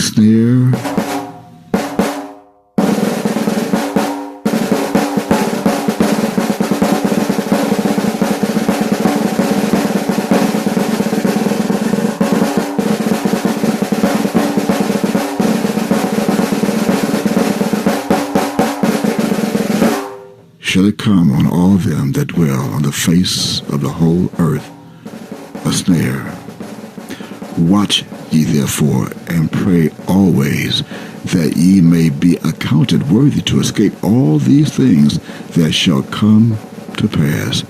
snare? Shall it come on all them that dwell on the face of the whole earth a snare? Watch ye therefore, and pray always, that ye may be accounted worthy to escape all these things that shall come to pass,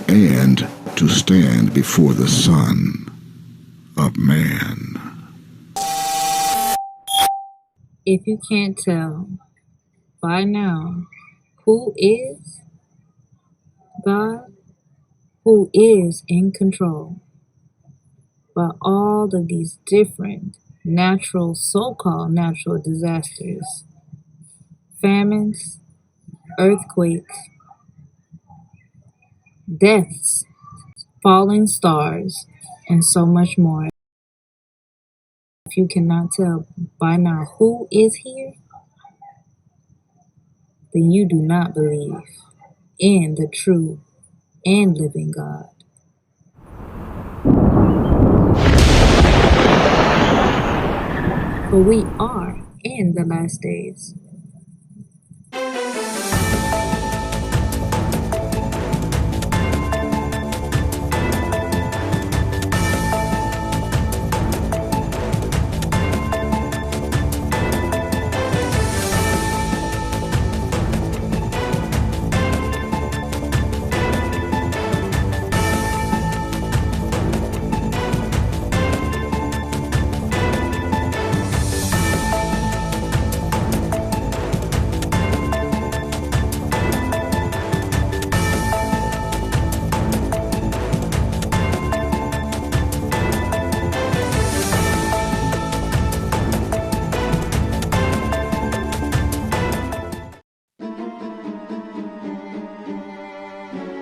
and to stand before the Son of Man. If you can't tell by now who is God, who is in control, but all of these different natural, so-called natural disasters, famines, earthquakes, deaths, falling stars, and so much more. If you cannot tell by now who is here, then you do not believe in the true and living God. For we are in the last days.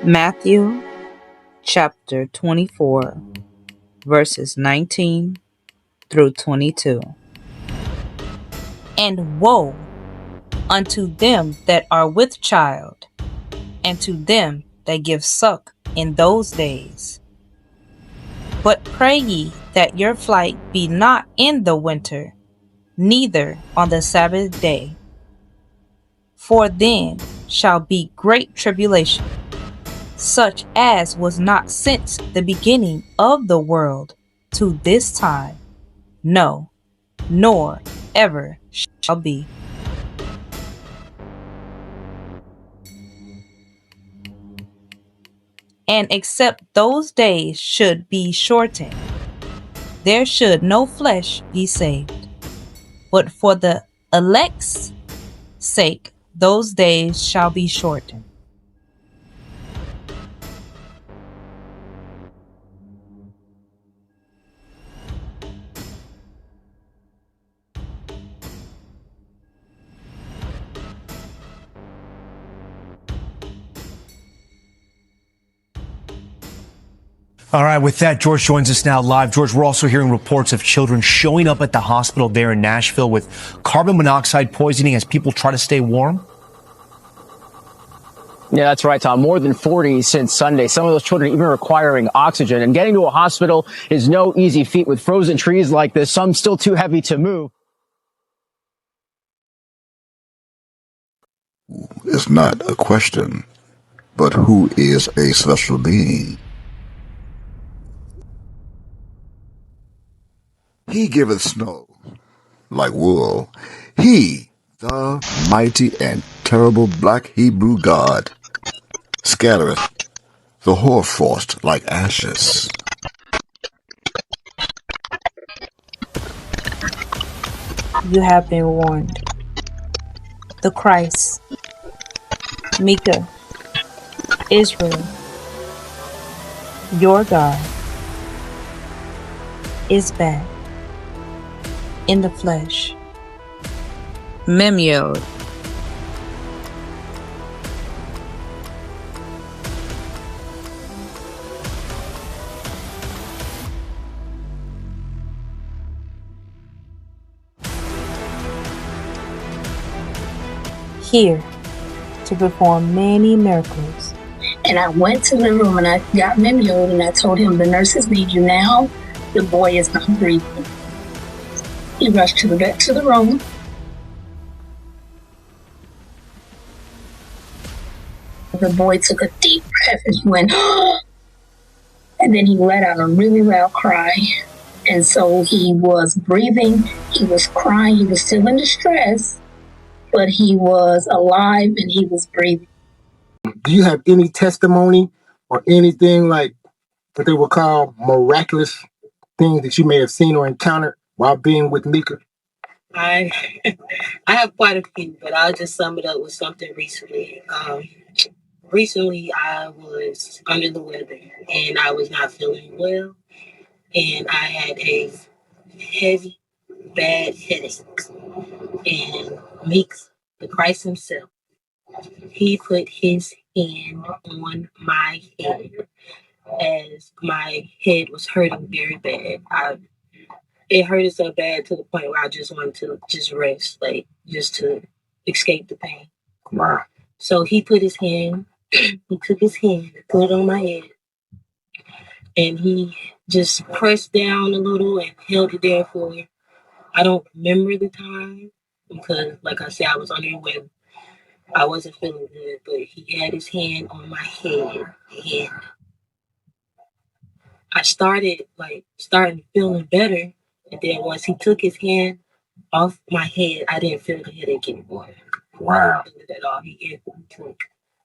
Matthew chapter 24, verses 19 through 22. And woe unto them that are with child, and to them that give suck in those days. But pray ye that your flight be not in the winter, neither on the Sabbath day. For then shall be great tribulation, such as was not since the beginning of the world to this time, no, nor ever shall be. And except those days should be shortened, there should no flesh be saved. But for the elect's sake, those days shall be shortened. All right, with that, George joins us now live. George, we're also hearing reports of children showing up at the hospital there in Nashville with carbon monoxide poisoning as people try to stay warm. Yeah, that's right, Tom. More than 40 since Sunday. Some of those children even requiring oxygen. And getting to a hospital is no easy feat with frozen trees like this, some still too heavy to move. It's not a question, but who is a celestial being? He giveth snow like wool. He, the mighty and terrible black Hebrew God, scattereth the hoarfrost like ashes. You have been warned. The Christ, Micah, Israel, your God, is back in the flesh. Memyod. here to perform many miracles. And I went to the room and I got Memoed and I told him, the nurses need you now. The boy is not breathing. He rushed back to the room. The boy took a deep breath and he went, and then he let out a really loud cry. And so he was breathing, he was crying, he was still in distress, but he was alive and he was breathing. Do you have any testimony or anything like what they would call miraculous things that you may have seen or encountered while being with Mika? I have quite a few, but I'll just sum it up with something recently. Recently, I was under the weather and I was not feeling well, and I had a heavy, bad headache. And Meeks, the Christ himself, he put his hand on my head as my head was hurting very bad. It hurted so bad to the point where I just wanted to just rest, like just to escape the pain. Wow. So he put his hand, he took his hand, put it on my head, and he just pressed down a little and held it there for, I don't remember the time because, like I said, I was under the weather. I wasn't feeling good, but he had his hand on my head, and I started feeling better. And then once he took his hand off my head, I didn't feel the headache anymore. Wow. I didn't feel it at all. He instantly took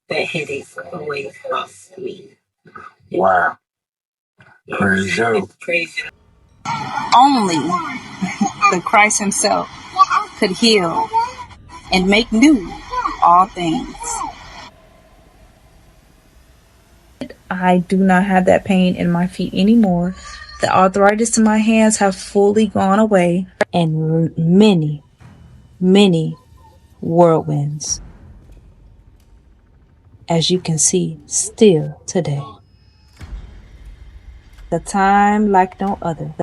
that headache away from me. Wow. Praise God. Praise God. Only the Christ himself could heal and make new all things. I do not have that pain in my feet anymore. The arthritis in my hands have fully gone away, and many, many whirlwinds, as you can see, still today. The time like no other.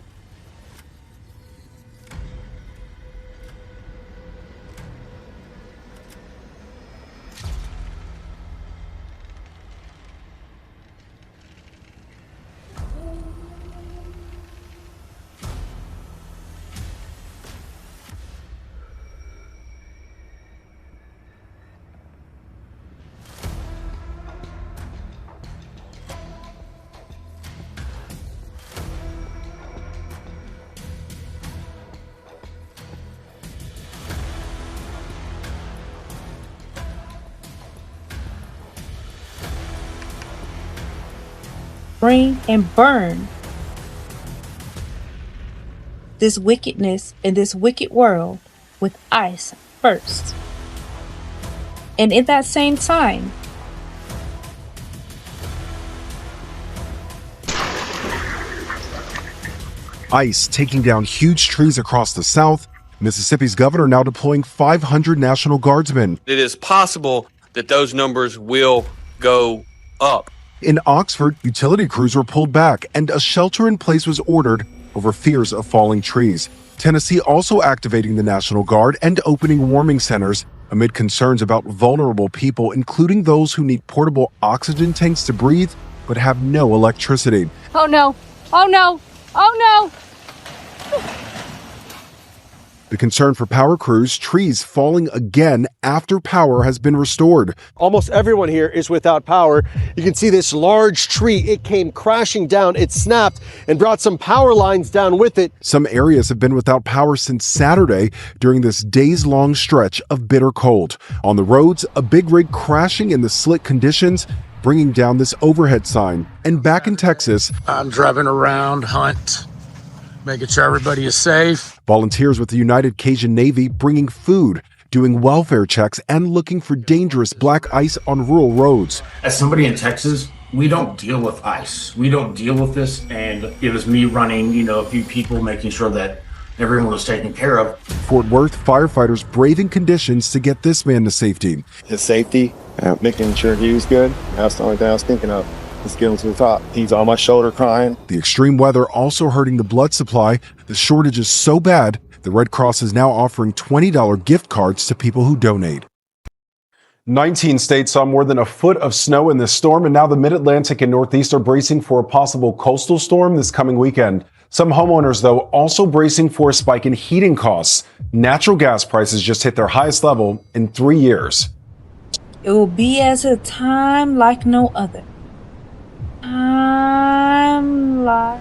Bring and burn this wickedness in this wicked world with ice first. And in that same time, ICE taking down huge trees across the South. Mississippi's governor now deploying 500 National Guardsmen. It is possible that those numbers will go up. In Oxford, utility crews were pulled back and a shelter in place was ordered over fears of falling trees. Tennessee also activating the National Guard and opening warming centers amid concerns about vulnerable people, including those who need portable oxygen tanks to breathe but have no electricity. Oh no! Oh no! Oh no! The concern for power crews, trees falling again after power has been restored. Almost everyone here is without power. You can see this large tree. It came crashing down. It snapped and brought some power lines down with it. Some areas have been without power since Saturday during this days-long stretch of bitter cold. On the roads, a big rig crashing in the slick conditions, bringing down this overhead sign. And back in Texas, I'm driving around, Hunt, making sure everybody is safe. Volunteers with the United Cajun Navy bringing food, doing welfare checks, and looking for dangerous black ice on rural roads. As somebody in Texas, we don't deal with ice. We don't deal with this, and it was me running, a few people, making sure that everyone was taken care of. Fort Worth firefighters braving conditions to get this man to safety. His safety, making sure he was good. That's the only thing I was thinking of. Let's get him to the top. He's on my shoulder crying. The extreme weather also hurting the blood supply. The shortage is so bad, the Red Cross is now offering $20 gift cards to people who donate. 19 states saw more than a foot of snow in this storm, and now the Mid-Atlantic and Northeast are bracing for a possible coastal storm this coming weekend. Some homeowners, though, also bracing for a spike in heating costs. Natural gas prices just hit their highest level in 3 years. It will be as a time like no other. I'm like...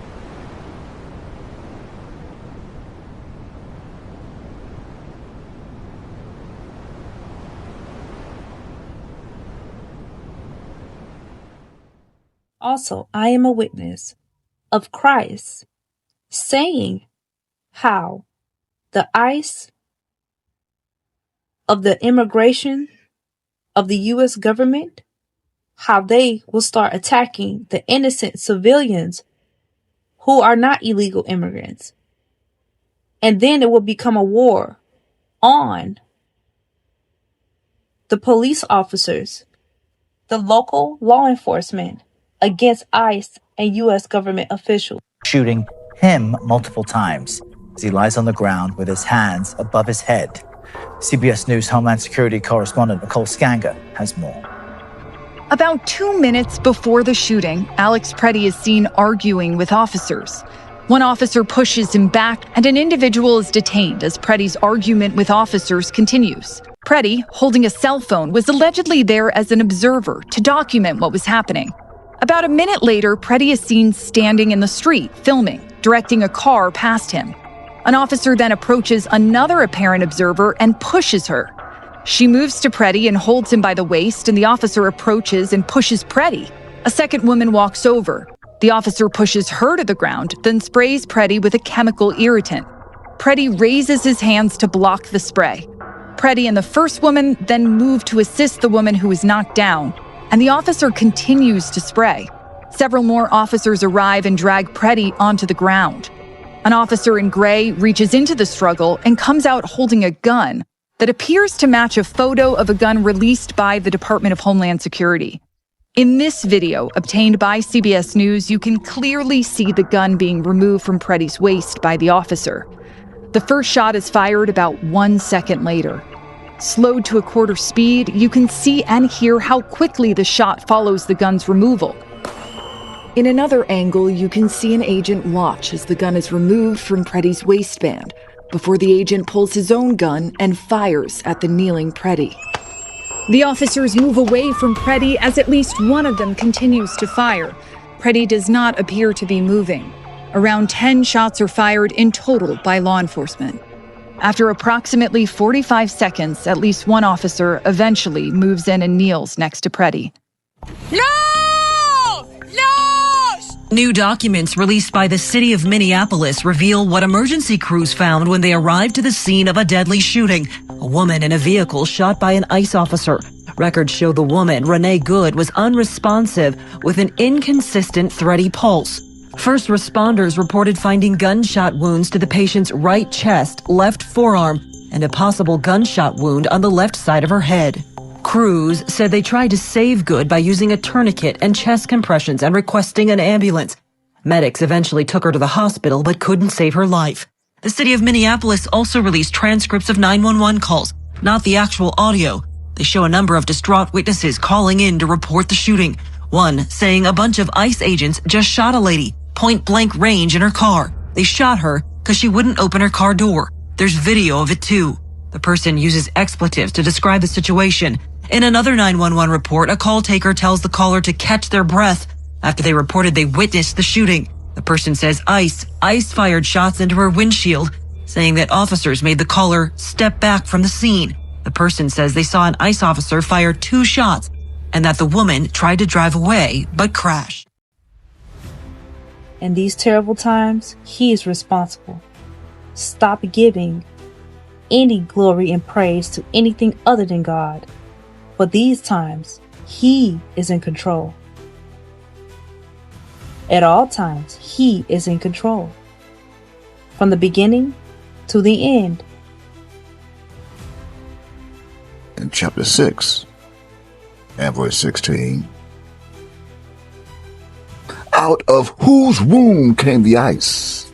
Also, I am a witness of Christ saying how the ICE of the immigration of the U.S. government, how they will start attacking the innocent civilians who are not illegal immigrants. And then it will become a war on the police officers, the local law enforcement, against ICE and U.S. government officials. Shooting him multiple times as he lies on the ground with his hands above his head. CBS News Homeland Security correspondent Nicole Scanga has more. About 2 minutes before the shooting, Alex Preddy is seen arguing with officers. One officer pushes him back, and an individual is detained as Preddy's argument with officers continues. Preddy, holding a cell phone, was allegedly there as an observer to document what was happening. About a minute later, Preddy is seen standing in the street, filming, directing a car past him. An officer then approaches another apparent observer and pushes her. She moves to Preddy and holds him by the waist, and the officer approaches and pushes Preddy. A second woman walks over. The officer pushes her to the ground, then sprays Preddy with a chemical irritant. Preddy raises his hands to block the spray. Preddy and the first woman then move to assist the woman who is knocked down, and the officer continues to spray. Several more officers arrive and drag Preddy onto the ground. An officer in gray reaches into the struggle and comes out holding a gun that appears to match a photo of a gun released by the Department of Homeland Security. In this video, obtained by CBS News, you can clearly see the gun being removed from Preddy's waist by the officer. The first shot is fired about 1 second later. Slowed to a quarter speed, you can see and hear how quickly the shot follows the gun's removal. In another angle, you can see an agent watch as the gun is removed from Preddy's waistband before the agent pulls his own gun and fires at the kneeling Preddy. The officers move away from Preddy as at least one of them continues to fire. Preddy does not appear to be moving. Around 10 shots are fired in total by law enforcement. After approximately 45 seconds, at least one officer eventually moves in and kneels next to Preddy. No! No! New documents released by the city of Minneapolis reveal what emergency crews found when they arrived to the scene of a deadly shooting. A woman in a vehicle shot by an ICE officer. Records show the woman, Renee Good, was unresponsive with an inconsistent, thready pulse. First responders reported finding gunshot wounds to the patient's right chest, left forearm, and a possible gunshot wound on the left side of her head. Crews said they tried to save Good by using a tourniquet and chest compressions and requesting an ambulance. Medics eventually took her to the hospital but couldn't save her life. The city of Minneapolis also released transcripts of 911 calls, not the actual audio. They show a number of distraught witnesses calling in to report the shooting. One saying a bunch of ICE agents just shot a lady, point blank range in her car. They shot her because she wouldn't open her car door. There's video of it too. The person uses expletives to describe the situation. In another 911 report, a call taker tells the caller to catch their breath after they reported they witnessed the shooting. The person says ICE fired shots into her windshield, saying that officers made the caller step back from the scene. The person says they saw an ICE officer fire 2 shots and that the woman tried to drive away but crashed. In these terrible times, He is responsible. Stop giving any glory and praise to anything other than God. For these times, He is in control. At all times, He is in control. From the beginning to the end. In chapter 6 and verse 16, out of whose womb came the ice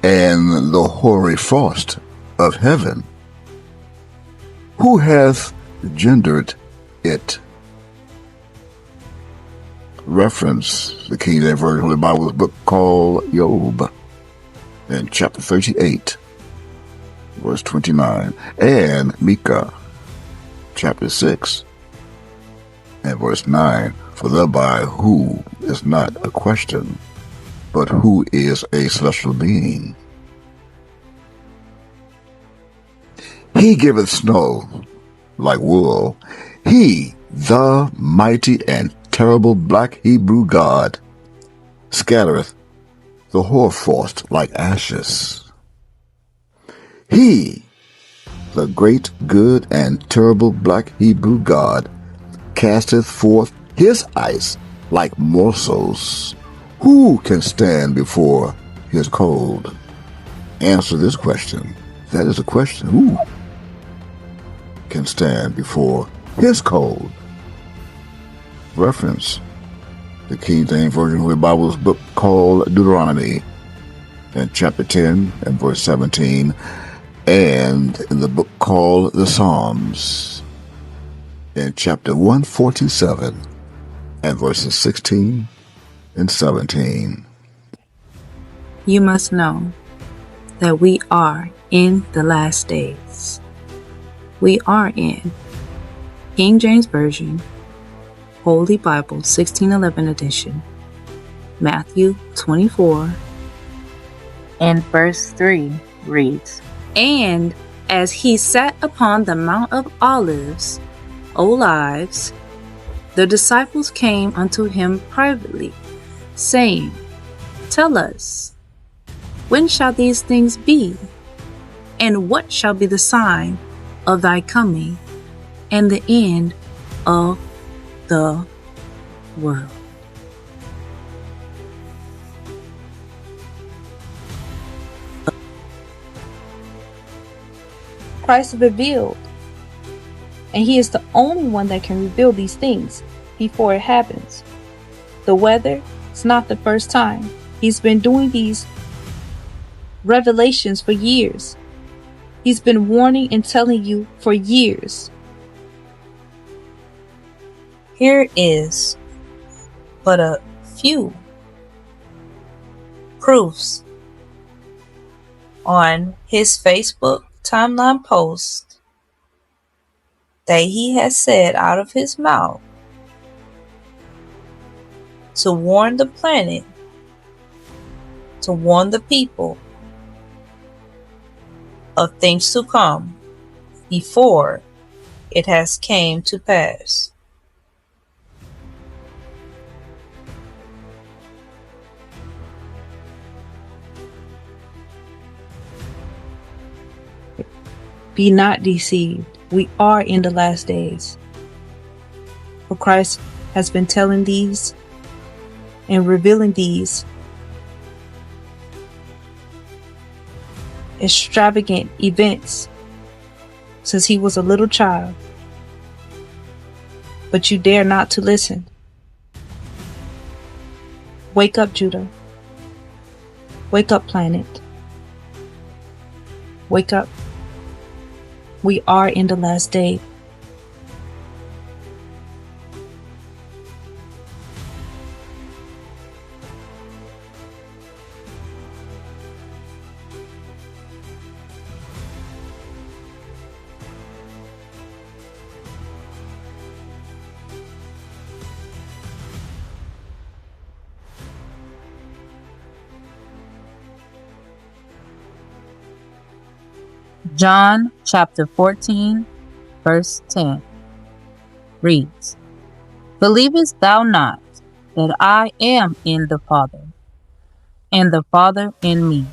and the hoary frost of heaven? Who hath gendered it. Reference the King James Version of the Bible's book called Job in chapter 38, verse 29, and Micah chapter 6 and verse 9, for thereby who is not a question, but who is a celestial being. He giveth snow like wool. He, the mighty and terrible black Hebrew God, scattereth the hoarfrost like ashes. He, the great, good, and terrible black Hebrew God, casteth forth his ice like morsels. Who can stand before his cold? Answer this question. That is a question. Who can stand before his cold? Reference the King James Version of the Bible's book called Deuteronomy in chapter 10 and verse 17, and in the book called the Psalms in chapter 147 and verses 16 and 17. You must know that we are in the last days. We are in King James Version, Holy Bible 1611 edition, Matthew 24 and verse 3 reads, And as he sat upon the Mount of Olives, the disciples came unto him privately, saying, Tell us, when shall these things be? And what shall be the sign of thy coming and the end of the world? Christ is revealed, and he is the only one that can reveal these things before it happens. The weather, it's not the first time. He's been doing these revelations for years. He's been warning and telling you for years. Here is but a few proofs on his Facebook timeline post that he has said out of his mouth to warn the planet, to warn the people of things to come before it has came to pass. Be not deceived. We are in the last days. For Christ has been telling these and revealing these extravagant events since he was a little child. But you dare not to listen. Wake up, Judah. Wake up, planet. Wake up. We are in the last day. John chapter 14, verse 10 reads, Believest thou not that I am in the Father, and the Father in me?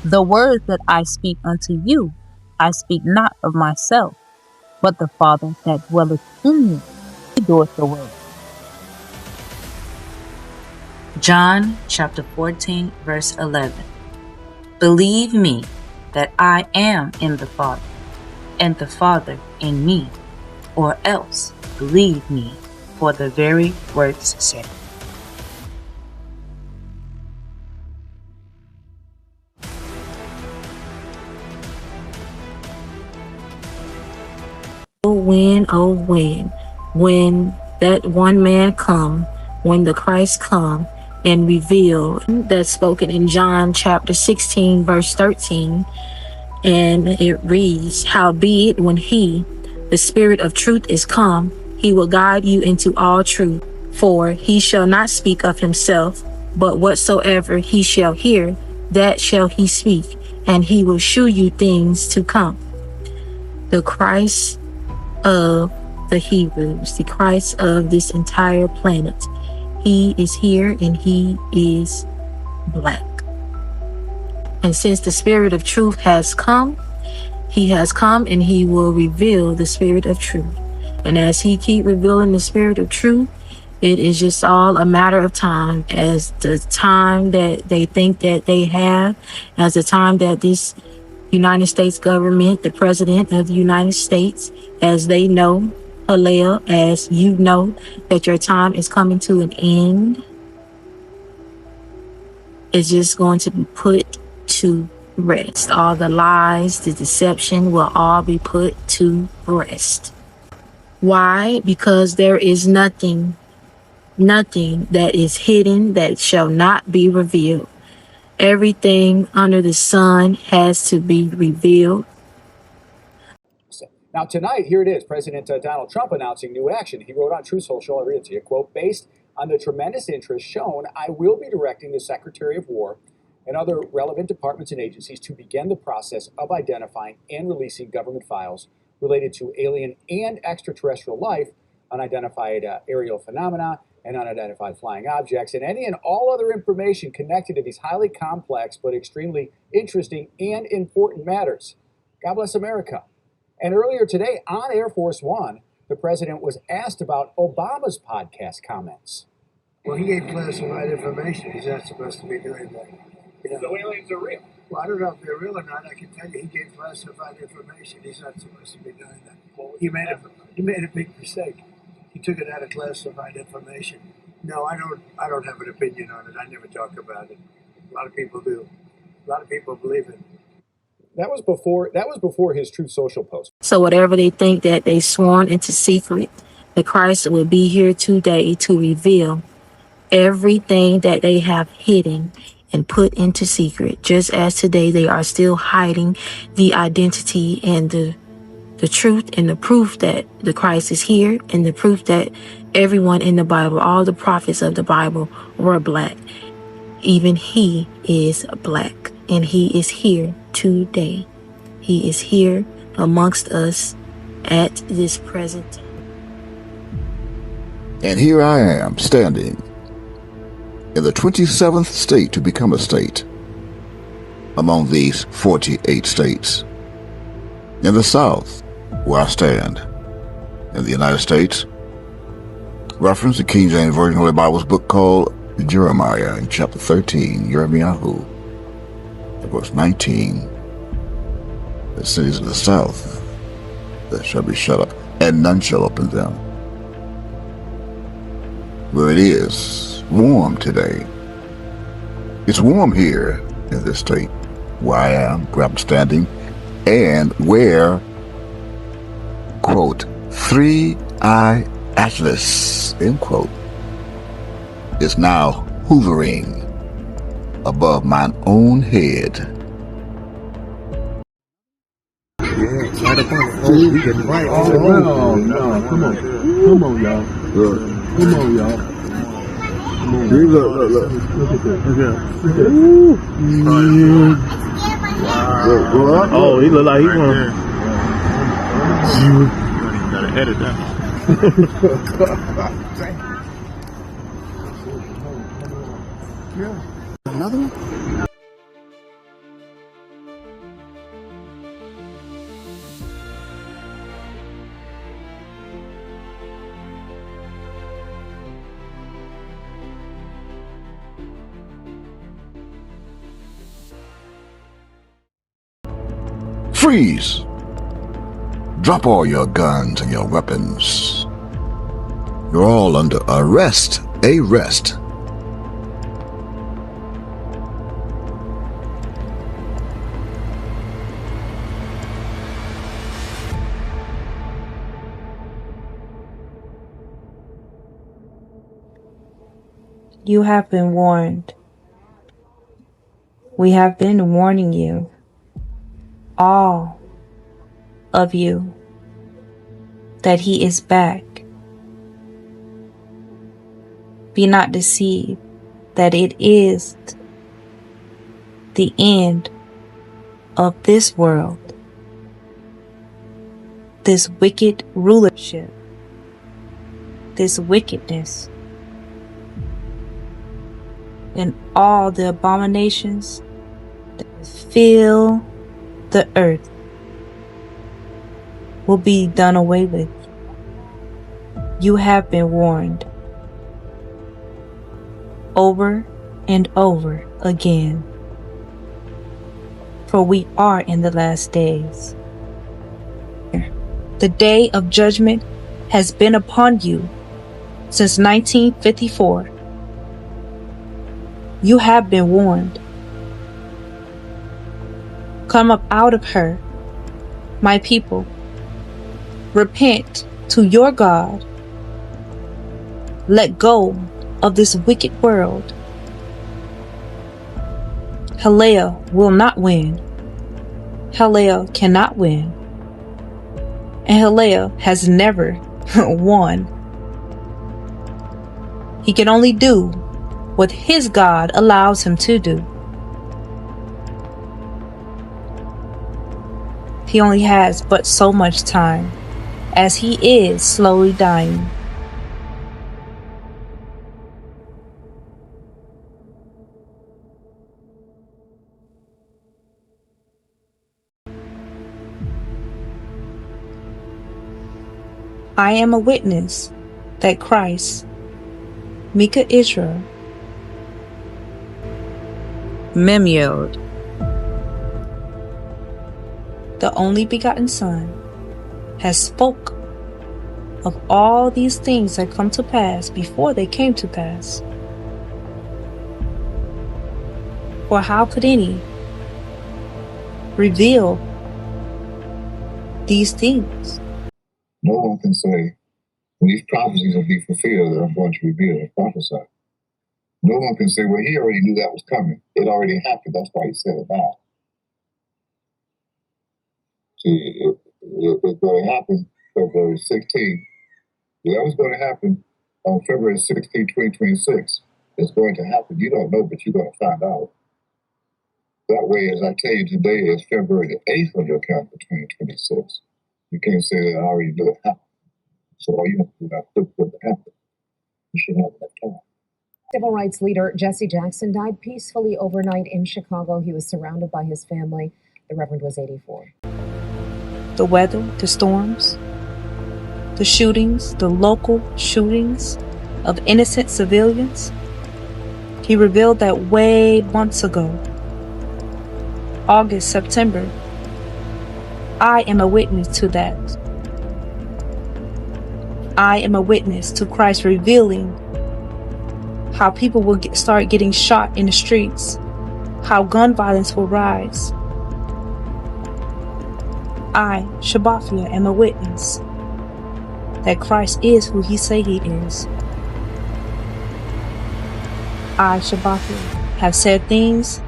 The words that I speak unto you, I speak not of myself, but the Father that dwelleth in me, he doeth the work. John chapter 14, verse 11. Believe me that I am in the Father, and the Father in me, or else believe me for the very work's sake. when that one man come, when the Christ come and reveal, that's spoken in John chapter 16, verse 13. And it reads, howbeit when he, the Spirit of truth, is come, he will guide you into all truth. For he shall not speak of himself, but whatsoever he shall hear, that shall he speak, and he will shew you things to come. The Christ of the Hebrews, the Christ of this entire planet, he is here and he is black. And since the Spirit of truth has come, he has come and he will reveal the Spirit of truth. And as he keep revealing the Spirit of truth, it is just all a matter of time, as the time that they think that they have, as the time that this United States government, the President of the United States, as they know, Hallel, as you know, that your time is coming to an end, is just going to be put to rest. All the lies, the deception will all be put to rest. Why? Because there is nothing that is hidden that shall not be revealed. Everything under the sun has to be revealed. Now tonight, here it is, President Donald Trump announcing new action. He wrote on Truth Social, I'll read it to you, quote, based on the tremendous interest shown, I will be directing the Secretary of War and other relevant departments and agencies to begin the process of identifying and releasing government files related to alien and extraterrestrial life, unidentified aerial phenomena, and unidentified flying objects, and any and all other information connected to these highly complex but extremely interesting and important matters. God bless America. And earlier today on Air Force One, the president was asked about Obama's podcast comments. Well, he gave classified information. He's not supposed to be doing that. You know? So aliens are real. Well, I don't know if they're real or not. I can tell you he gave classified information. He's not supposed to be doing that. He made a big mistake. He took it out of classified information. No, I don't have an opinion on it. I never talk about it. A lot of people do. A lot of people believe it. That was before his Truth Social post. So whatever they think that they sworn into secret, the Christ will be here today to reveal everything that they have hidden and put into secret. Just as today they are still hiding the identity and the truth and the proof that the Christ is here, and the proof that everyone in the Bible, all the prophets of the Bible, were black. Even he is black, and he is here today. He is here amongst us at this present time. And here I am, standing in the 27th state to become a state among these 48 states. In the South, where I stand, in the United States, reference the King James Version Holy Bible's book called Jeremiah in chapter 13, Jeremiah, verse 19, the cities of the South that shall be shut up, and none shall open them. Where it is warm today. It's warm here in this state where I am, where I'm standing, and where, quote, 3-eye Atlas, end quote, is now hovering above mine own head. Yeah, right up on it. Oh, we getting right. Oh, no. Come on, y'all. Look. Come on, y'all. Look. Look at that. Ooh. Wow. Oh, he look like he want to. You gotta edit that. Another one? Freeze! Drop all your guns and your weapons. You're all under arrest. Arrest. You have been warned. We have been warning you, all of you, that he is back. Be not deceived that it is the end of this world, this wicked rulership, this wickedness, and all the abominations that fill the earth will be done away with. You have been warned over and over again, for we are in the last days. The day of judgment has been upon you since 1954. You have been warned. Come up out of her, my people. Repent to your God. Let go of this wicked world. Hallel will not win. Hallel cannot win. And Hallel has never won. He can only do what his God allows him to do. He only has but so much time, as he is slowly dying. I am a witness that Christ, Mika Israel, Memyod, the only begotten Son, has spoke of all these things that come to pass before they came to pass. For how could any reveal these things? No one can say, when these prophecies will be fulfilled, that I'm going to reveal and prophesy. No one can say, well, he already knew that was coming. It already happened. That's why he said it now. See, it's going to happen February 16th. Whatever's going to happen on February 16, 2026, it's going to happen. You don't know, but you're going to find out. That way, as I tell you today, is February the 8th on your calendar, 2026. You can't say that I already knew it happened. So all you have to do is not look what happened. You should have enough time. Civil rights leader Jesse Jackson died peacefully overnight in Chicago. He was surrounded by his family. The Reverend was 84. The weather, the storms, the shootings, the local shootings of innocent civilians. He revealed that way months ago. August, September. I am a witness to that. I am a witness to Christ revealing how people will start getting shot in the streets, how gun violence will rise. I, Shabbathia, am a witness that Christ is who he say he is. I, Shabbathia, have said things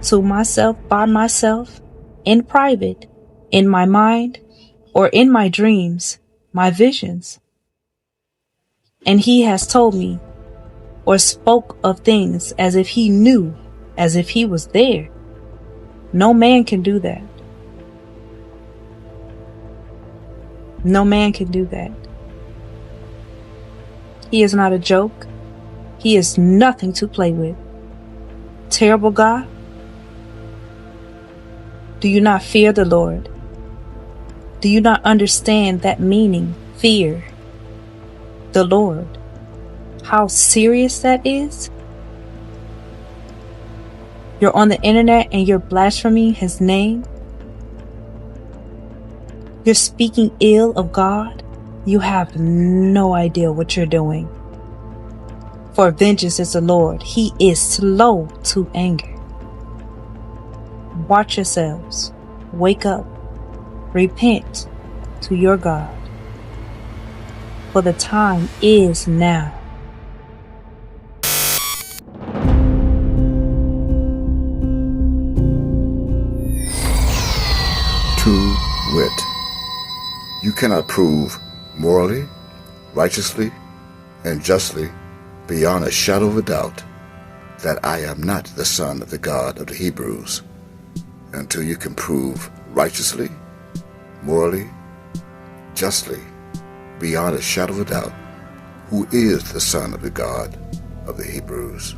to myself, by myself, in private, in my mind, or in my dreams, my visions. And he has told me, or spoke of things as if he knew, as if he was there. No man can do that. No man can do that. He is not a joke. He is nothing to play with. Terrible God, do you not fear the Lord? Do you not understand that meaning, fear the Lord? How serious that is? You're on the internet and you're blaspheming his name. You're speaking ill of God. You have no idea what you're doing. For vengeance is the Lord. He is slow to anger. Watch yourselves. Wake up. Repent to your God. For the time is now. You cannot prove morally, righteously, and justly, beyond a shadow of a doubt, that I am not the son of the God of the Hebrews, until you can prove righteously, morally, justly, beyond a shadow of a doubt, who is the son of the God of the Hebrews.